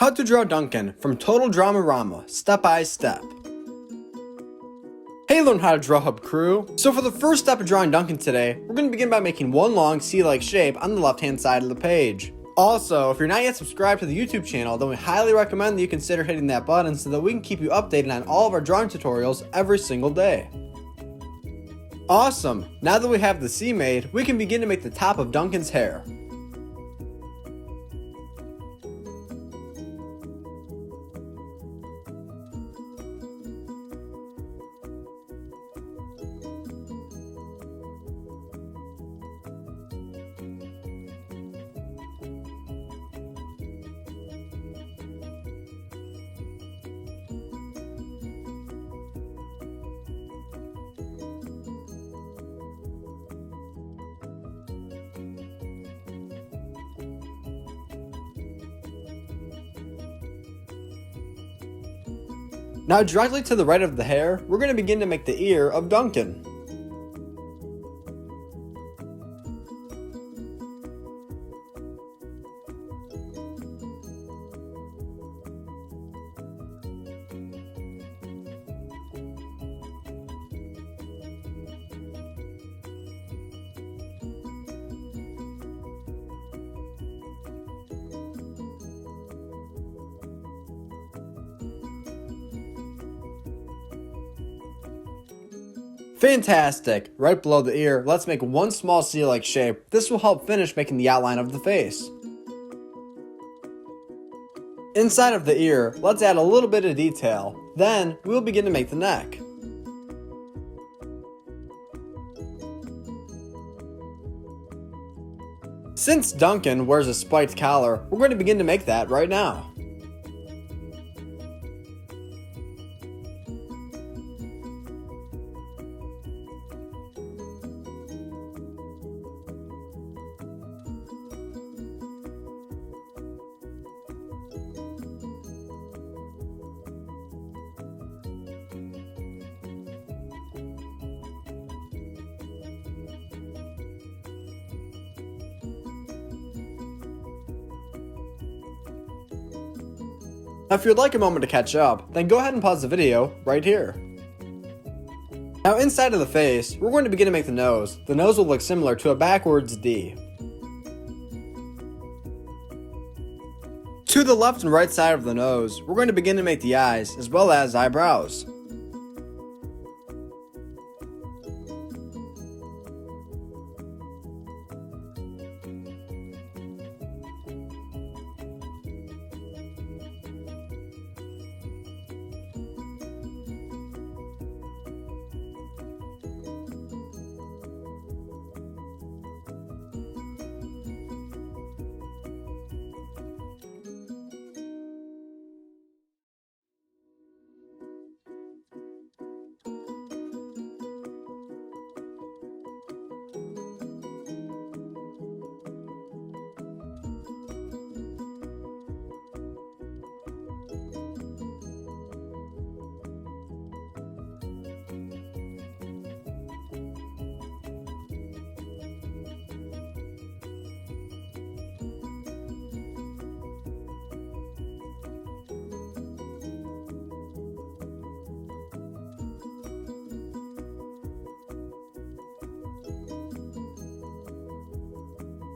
How to draw Duncan from Total Dramarama, step by step. Hey, learn how to draw hub crew. So for the first step of drawing Duncan today, we're going to begin by making one long C-like shape on the left hand side of the page. Also, if you're not yet subscribed to the YouTube channel, then we highly recommend that you consider hitting that button so that we can keep you updated on all of our drawing tutorials every single day. Awesome! Now that we have the C made, we can begin to make the top of Duncan's hair. Now directly to the right of the hair, we're going to begin to make the ear of Duncan. Fantastic! Right below the ear, let's make one small C-like shape. This will help finish making the outline of the face. Inside of the ear, let's add a little bit of detail. Then, we'll begin to make the neck. Since Duncan wears a spiked collar, we're going to begin to make that right now. Now if you'd like a moment to catch up, then go ahead and pause the video right here. Now inside of the face, we're going to begin to make the nose. The nose will look similar to a backwards D. To the left and right side of the nose, we're going to begin to make the eyes as well as eyebrows.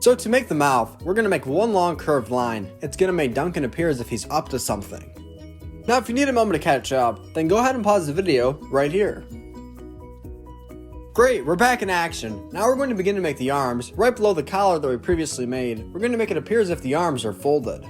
So to make the mouth, we're going to make one long curved line. It's going to make Duncan appear as if he's up to something. Now if you need a moment to catch up, then go ahead and pause the video right here. Great, we're back in action. Now we're going to begin to make the arms. Right below the collar that we previously made, we're going to make it appear as if the arms are folded.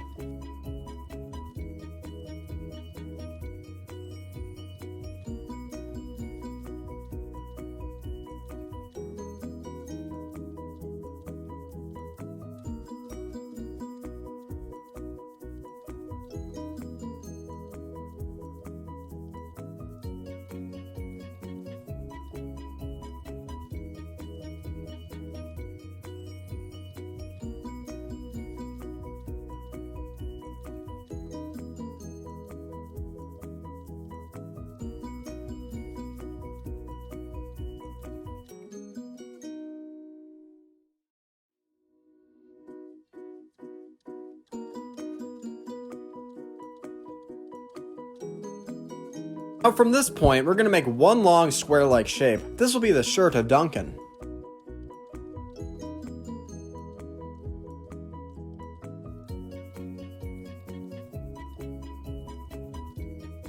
Now from this point, we're going to make one long square-like shape. This will be the shirt of Duncan.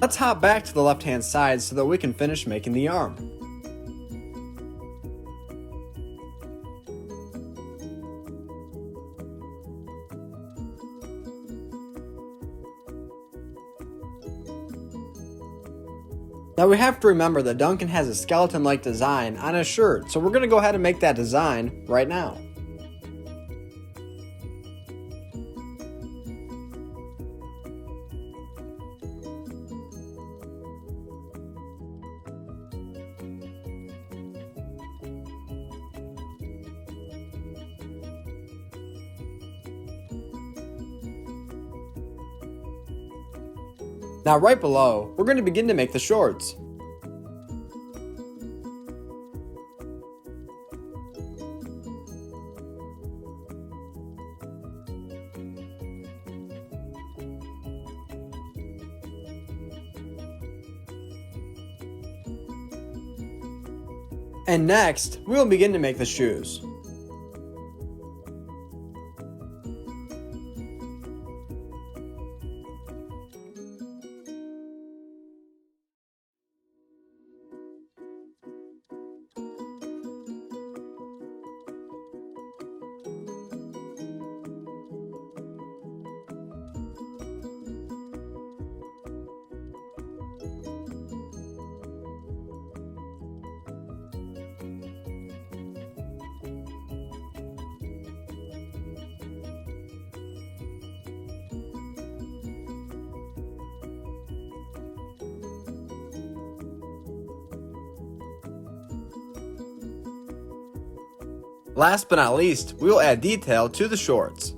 Let's hop back to the left-hand side so that we can finish making the arm. Now we have to remember that Duncan has a skeleton-like design on his shirt, so we're going to go ahead and make that design right now. Now right below, we're going to begin to make the shorts. And next, we will begin to make the shoes. Last but not least, we will add detail to the shorts.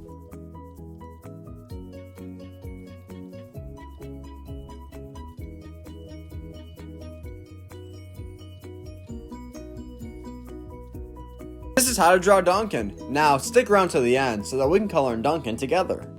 This is how to draw Duncan. Now stick around to the end so that we can color in Duncan together.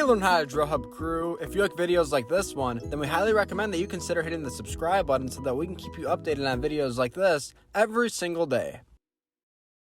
Hey Learn How to Draw Hub crew, if you like videos like this one, then we highly recommend that you consider hitting the subscribe button so that we can keep you updated on videos like this every single day.